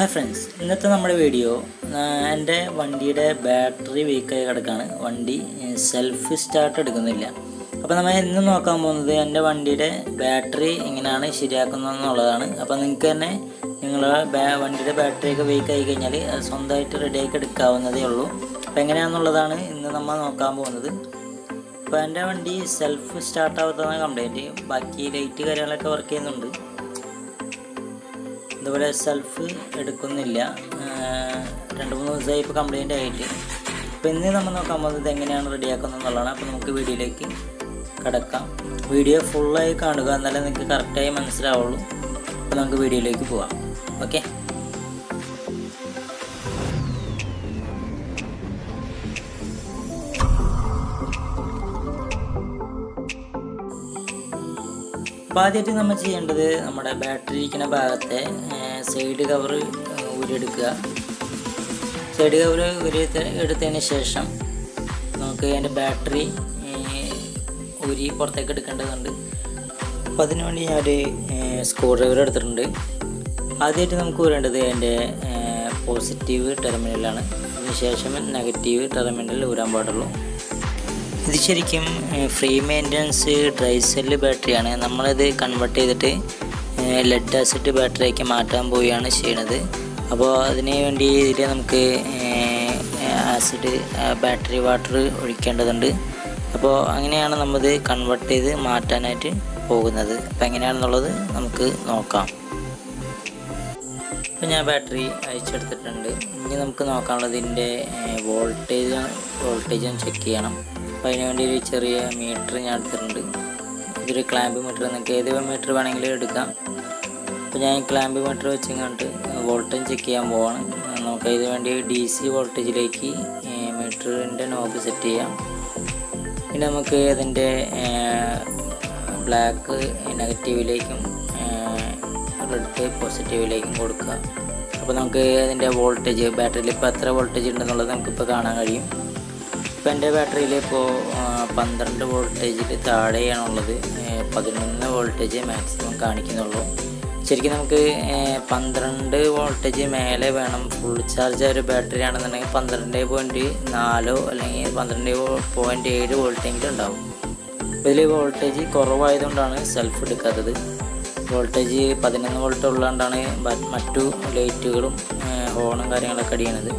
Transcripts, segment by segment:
Hi friends, ഇന്നത്തെ നമ്മുടെ video എൻ്റെ വണ്ടിയുടെ ബാറ്ററി വീക്കായി കിടക്കുകയാണ്. വണ്ടി സെൽഫ് സ്റ്റാർട്ട് എടുക്കുന്നില്ല. അപ്പോൾ നമ്മൾ ഇന്ന് നോക്കാൻ പോകുന്നത് എൻ്റെ വണ്ടിയുടെ ബാറ്ററി എങ്ങനെയാണ് ശരിയാക്കുന്നതെന്നുള്ളതാണ്. അപ്പോൾ നിങ്ങൾക്ക് തന്നെ നിങ്ങളുടെ വണ്ടിയുടെ ബാറ്ററിയൊക്കെ വീക്കായി കഴിഞ്ഞാൽ അത് സ്വന്തമായിട്ട് റെഡിയാക്കി എടുക്കാവുന്നതേ ഉള്ളൂ. അപ്പോൾ എങ്ങനെയാണെന്നുള്ളതാണ് ഇന്ന് നമ്മൾ നോക്കാൻ പോകുന്നത്. അപ്പോൾ എൻ്റെ വണ്ടി സെൽഫ് സ്റ്റാർട്ടാവാത്തതാണ് കംപ്ലൈൻറ്റ്. ബാക്കി ലൈറ്റ് കാര്യങ്ങളൊക്കെ വർക്ക് ചെയ്യുന്നുണ്ട്. ഇതുപോലെ സെൽഫ് എടുക്കുന്നില്ല. 2-3 ദിവസമായി ഇപ്പോൾ കംപ്ലൈൻ്റ് ആയിട്ട്. അപ്പോൾ ഇന്ന് നമ്മൾ നോക്കാൻ പോകുന്നത് എങ്ങനെയാണ് റെഡിയാക്കുന്നത് എന്നുള്ളതാണ്. അപ്പോൾ നമുക്ക് വീഡിയോയിലേക്ക് കിടക്കാം. വീഡിയോ ഫുള്ളായി കാണുക, എന്നാലേ നിങ്ങൾക്ക് കറക്റ്റായി മനസ്സിലാവുള്ളൂ. അപ്പോൾ നമുക്ക് വീഡിയോയിലേക്ക് പോവാം. ഓക്കെ. അപ്പോൾ ആദ്യമായിട്ട് നമ്മൾ ചെയ്യേണ്ടത് നമ്മുടെ ബാറ്ററി ഇരിക്കുന്ന ഭാഗത്തെ സൈഡ് കവർ ഊരിയെടുക്കുക. സൈഡ് കവർ എടുത്തതിന് ശേഷം നമുക്ക് അതിൻ്റെ ബാറ്ററി ഊരി പുറത്തേക്ക് എടുക്കേണ്ടതുണ്ട്. അപ്പോൾ അതിനു വേണ്ടി ഞാനൊരു സ്ക്രൂ ഡ്രൈവർ എടുത്തിട്ടുണ്ട്. ആദ്യമായിട്ട് നമുക്ക് ഊരേണ്ടത് അതിൻ്റെ പോസിറ്റീവ് ടെർമിനലാണ്. അതിനുശേഷം നെഗറ്റീവ് ടെർമിനൽ ഊരാൻ പാടുള്ളൂ. ഇത് ശരിക്കും ഫ്രീ മെയിൻ്റനൻസ് ഡ്രൈ സെല്ല് ബാറ്ററിയാണ്. നമ്മളിത് കൺവേർട്ട് ചെയ്തിട്ട് ലെഡ് ആസിഡ് ബാറ്ററിയാക്കി മാറ്റാൻ പോവുകയാണ് ചെയ്യുന്നത്. അപ്പോൾ അതിന് വേണ്ടി ഇതിൽ നമുക്ക് ആസിഡ് ബാറ്ററി വാട്ടർ ഒഴിക്കേണ്ടതുണ്ട്. അപ്പോൾ അങ്ങനെയാണ് നമ്മളിത് കൺവേർട്ട് ചെയ്ത് മാറ്റാനായിട്ട് പോകുന്നത്. അപ്പോൾ എങ്ങനെയാണെന്നുള്ളത് നമുക്ക് നോക്കാം. അപ്പോൾ ഞാൻ ബാറ്ററി അയച്ചെടുത്തിട്ടുണ്ട്. ഇനി നമുക്ക് നോക്കാനുള്ളത് ഇതിൻ്റെ വോൾട്ടേജ് ചെക്ക് ചെയ്യണം. അപ്പോൾ അതിന് വേണ്ടി ഒരു ചെറിയ മീറ്റർ ഞാൻ എടുത്തിട്ടുണ്ട്. ഇതൊരു ക്ലാമ്പ് മീറ്റർ, നിങ്ങൾക്ക് ഏത് മീറ്റർ വേണമെങ്കിലും എടുക്കാം. അപ്പോൾ ഞാൻ ക്ലാമ്പ് മീറ്റർ വെച്ചിങ്ങോട്ട് വോൾട്ടേജ് ചെക്ക് ചെയ്യാൻ പോവാണ്. നമുക്ക് ഇതിന് വേണ്ടി DC വോൾട്ടേജിലേക്ക് മീറ്ററിൻ്റെ നോബ് സെറ്റ് ചെയ്യാം. പിന്നെ നമുക്ക് അതിൻ്റെ ബ്ലാക്ക് നെഗറ്റീവിലേക്കും റെഡ് പോസിറ്റീവിലേക്കും കൊടുക്കുക. അപ്പോൾ നമുക്ക് അതിൻ്റെ വോൾട്ടേജ് ബാറ്ററിയിൽ ഇപ്പോൾ എത്ര വോൾട്ടേജ് ഉണ്ടെന്നുള്ളത് നമുക്കിപ്പോൾ കാണാൻ കഴിയും. ഇപ്പോൾ എൻ്റെ ബാറ്ററിയിൽ ഇപ്പോൾ 12 വോൾട്ടേജിൽ താഴെയാണുള്ളത്. 11 വോൾട്ടേജ് മാക്സിമം കാണിക്കുന്നുള്ളൂ. ശരിക്കും നമുക്ക് 12 വോൾട്ടേജ് മേലെ വേണം. ഫുൾ ചാർജ് ഒരു ബാറ്ററി ആണെന്നുണ്ടെങ്കിൽ 12.4 അല്ലെങ്കിൽ 12.7 വോൾട്ടെങ്കിലും ഉണ്ടാവും. അപ്പോൾ ഇതിൽ വോൾട്ടേജ് കുറവായതുകൊണ്ടാണ് സെൽഫ് എടുക്കാത്തത്. വോൾട്ടേജ് 11 വോൾട്ട് ഉള്ളതുകൊണ്ടാണ് മറ്റു ലൈറ്റുകളും ഹോണും കാര്യങ്ങളൊക്കെ അടിയണത്.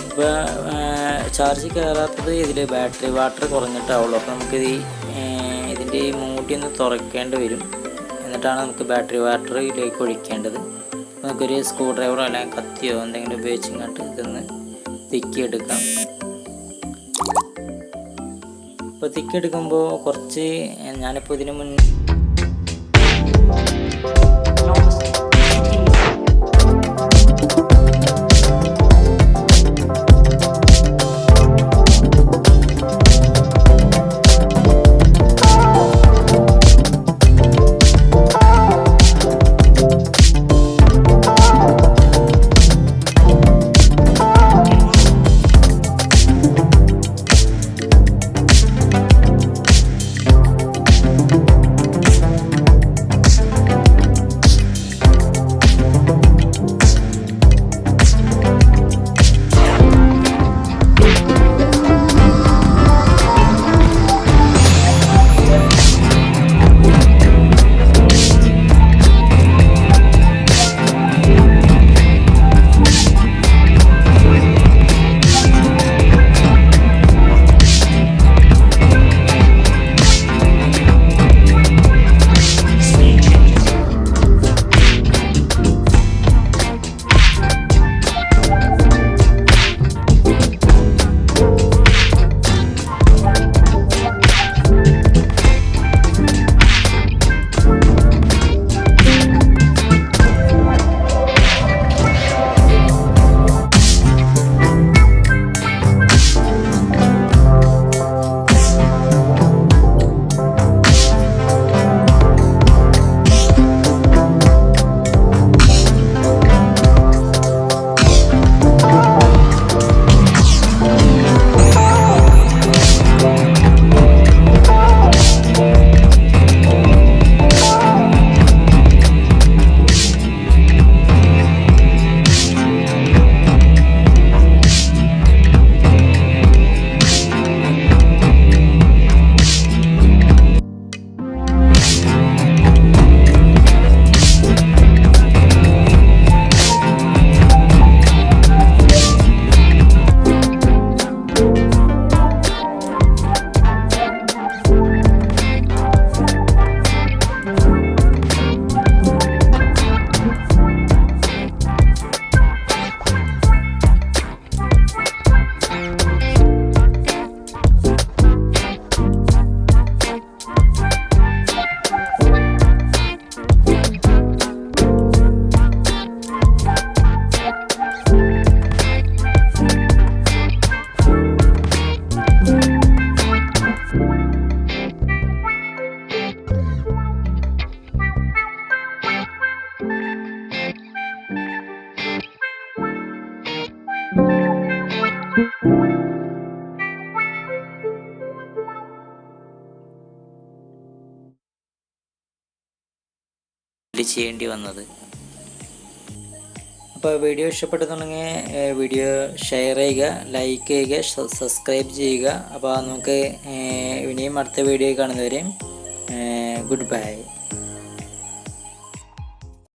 ഇപ്പോൾ ചാർജ് കയറാത്തത് ഇതിൽ ബാറ്ററി വാട്ടർ കുറഞ്ഞിട്ടാവുള്ളൂ. അപ്പോൾ നമുക്കിത് ഇതിൻ്റെ ഈ മൂടി ഒന്ന് തുറക്കേണ്ടി വരും. എന്നിട്ടാണ് നമുക്ക് ബാറ്ററി വാട്ടറിലേക്ക് ഒഴിക്കേണ്ടത്. നമുക്കൊരു സ്ക്രൂ ഡ്രൈവറോ അല്ലെങ്കിൽ കത്തിയോ എന്തെങ്കിലും ഉപയോഗിച്ച് ഇങ്ങോട്ട് ഇതൊന്ന് തിക്കിയെടുക്കാം. അപ്പോൾ തിക്കിയെടുക്കുമ്പോൾ കുറച്ച് ഞാനിപ്പോൾ ഇതിന് മുന്നേ ചെയ്യേണ്ടി വന്നത്. അപ്പോൾ വീഡിയോ ഇഷ്ടപ്പെട്ടെന്നുണ്ടെങ്കിൽ വീഡിയോ ഷെയർ ചെയ്യുക, ലൈക്ക് ചെയ്യുക, സബ്സ്ക്രൈബ് ചെയ്യുക. അപ്പോൾ നമുക്ക് ഇനിയും അടുത്ത വീഡിയോ കാണുന്നവരെയും ഗുഡ് ബൈ.